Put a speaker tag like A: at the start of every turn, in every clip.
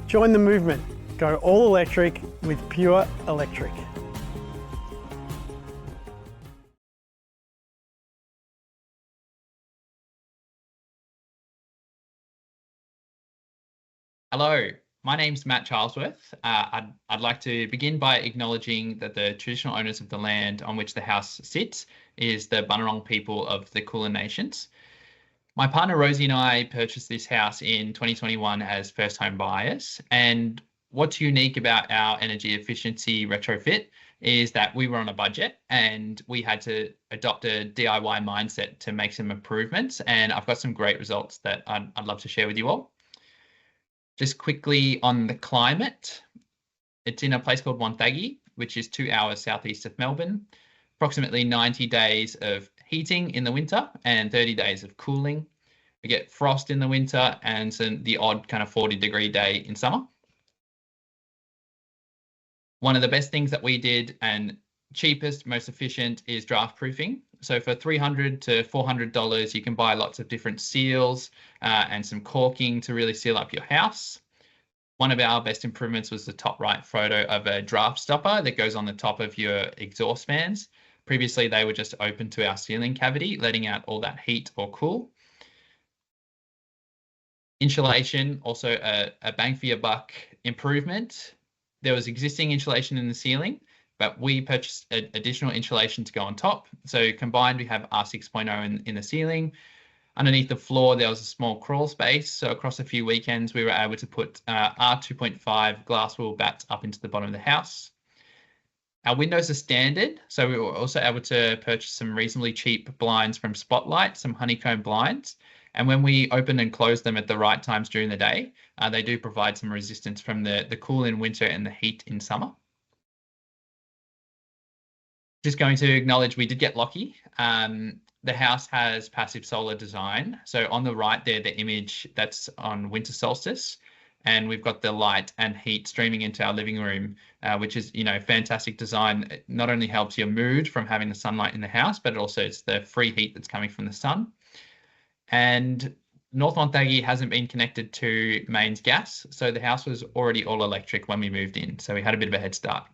A: Join the movement. Go all electric with Pure Electric.
B: Hello, my name's Matt Charlesworth. I'd like to begin by acknowledging that the traditional owners of the land on which the house sits is the Bunurong people of the Kulin Nations. My partner Rosie and I purchased this house in 2021 as first home buyers. And what's unique about our energy efficiency retrofit is that we were on a budget and we had to adopt a DIY mindset to make some improvements. And I've got some great results that I'd love to share with you all. Just quickly on the climate, it's in a place called Wonthaggi, which is 2 hours southeast of Melbourne. Approximately 90 days of heating in the winter and 30 days of cooling. We get frost in the winter and the odd kind of 40-degree day in summer. One of the best things that we did and cheapest, most efficient is draft proofing. So for $300 to $400, you can buy lots of different seals and some caulking to really seal up your house. One of our best improvements was the top right photo of a draft stopper that goes on the top of your exhaust fans. Previously, they were just open to our ceiling cavity, letting out all that heat or cool. Insulation, also a bang for your buck improvement. There was existing insulation in the ceiling, but we purchased additional insulation to go on top. So combined, we have R6.0 in the ceiling. Underneath the floor, there was a small crawl space. So across a few weekends, we were able to put R2.5 glass wool bats up into the bottom of the house. Our windows are standard. So we were also able to purchase some reasonably cheap blinds from Spotlight, some honeycomb blinds. And when we open and close them at the right times during the day, they do provide some resistance from the cool in winter and the heat in summer. Just going to acknowledge we did get lucky. The house has passive solar design. So on the right there, the image that's on winter solstice, and we've got the light and heat streaming into our living room, which is, fantastic design. It not only helps your mood from having the sunlight in the house, but also it's the free heat that's coming from the sun. And North Wonthaggi hasn't been connected to mains gas. So the house was already all electric when we moved in. So we had a bit of a head start.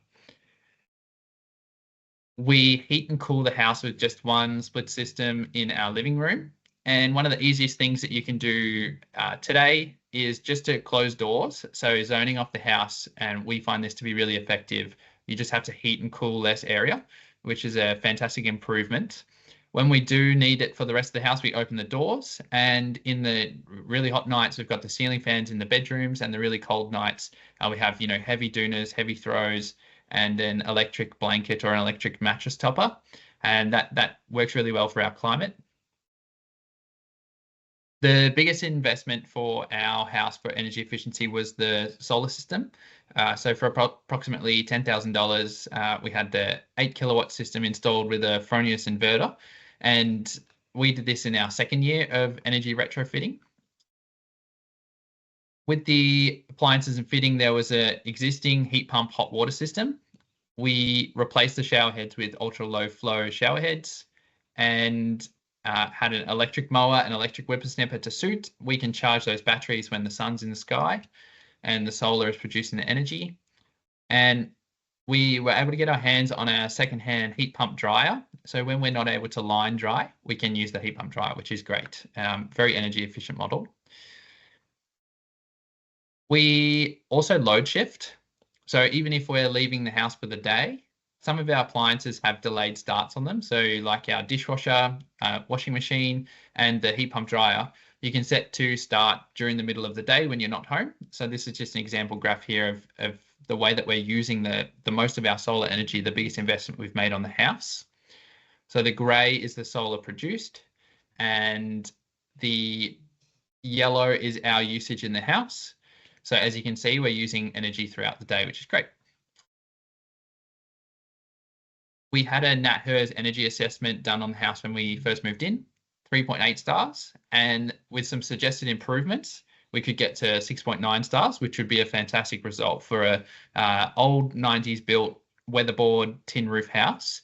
B: We heat and cool the house with just one split system in our living room. And one of the easiest things that you can do today is just to close doors. So zoning off the house, and we find this to be really effective. You just have to heat and cool less area, which is a fantastic improvement. When we do need it for the rest of the house, we open the doors. And in the really hot nights, we've got the ceiling fans in the bedrooms, and the really cold nights, we have, heavy doonas, heavy throws, and an electric blanket or an electric mattress topper. And that works really well for our climate. The biggest investment for our house for energy efficiency was the solar system. So for approximately $10,000, we had the 8 kilowatt system installed with a Fronius inverter. And we did this in our second year of energy retrofitting. With the appliances and fitting, there was an existing heat pump hot water system. We replaced the shower heads with ultra low flow shower heads and had an electric mower and electric whippersnapper to suit. We can charge those batteries when the sun's in the sky and the solar is producing the energy. And we were able to get our hands on a secondhand heat pump dryer. So when we're not able to line dry, we can use the heat pump dryer, which is great. Very energy efficient model. We also load shift. So even if we're leaving the house for the day, some of our appliances have delayed starts on them. So like our dishwasher, washing machine, and the heat pump dryer, you can set to start during the middle of the day when you're not home. So this is just an example graph here of the way that we're using the most of our solar energy, the biggest investment we've made on the house. So the gray is the solar produced, and the yellow is our usage in the house. So as you can see, we're using energy throughout the day, which is great. We had a NatHERS energy assessment done on the house when we first moved in, 3.8 stars. And with some suggested improvements, we could get to 6.9 stars, which would be a fantastic result for a old 90s built weatherboard tin roof house.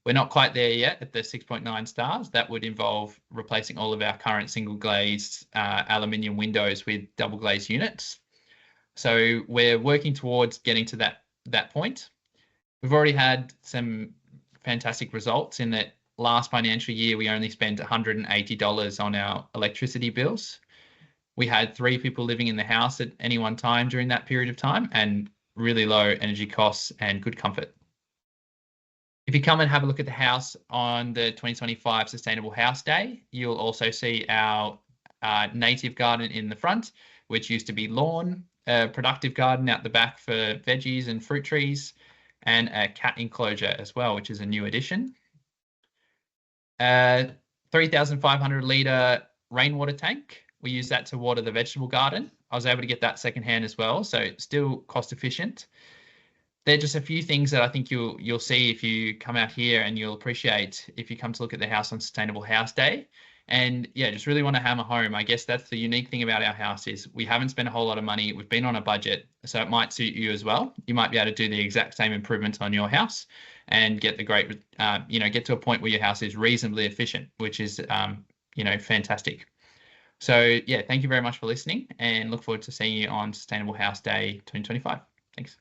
B: We're not quite there yet at the 6.9 stars. That would involve replacing all of our current single glazed aluminium windows with double glazed units. So we're working towards getting to that point. We've already had some fantastic results in that last financial year, we only spent $180 on our electricity bills. We had 3 people living in the house at any one time during that period of time, and really low energy costs and good comfort. If you come and have a look at the house on the 2025 Sustainable House Day, you'll also see our native garden in the front, which used to be lawn, a productive garden out the back for veggies and fruit trees, and a cat enclosure as well, which is a new addition. 3,500 litre rainwater tank. We use that to water the vegetable garden. I was able to get that secondhand as well, so still cost efficient. They're just a few things that I think you'll see if you come out here, and you'll appreciate if you come to look at the house on Sustainable House Day. And yeah, just really want to hammer home. I guess that's the unique thing about our house is we haven't spent a whole lot of money. We've been on a budget, so it might suit you as well. You might be able to do the exact same improvements on your house and get the great, get to a point where your house is reasonably efficient, which is, fantastic. So yeah, thank you very much for listening, and look forward to seeing you on Sustainable House Day 2025. Thanks.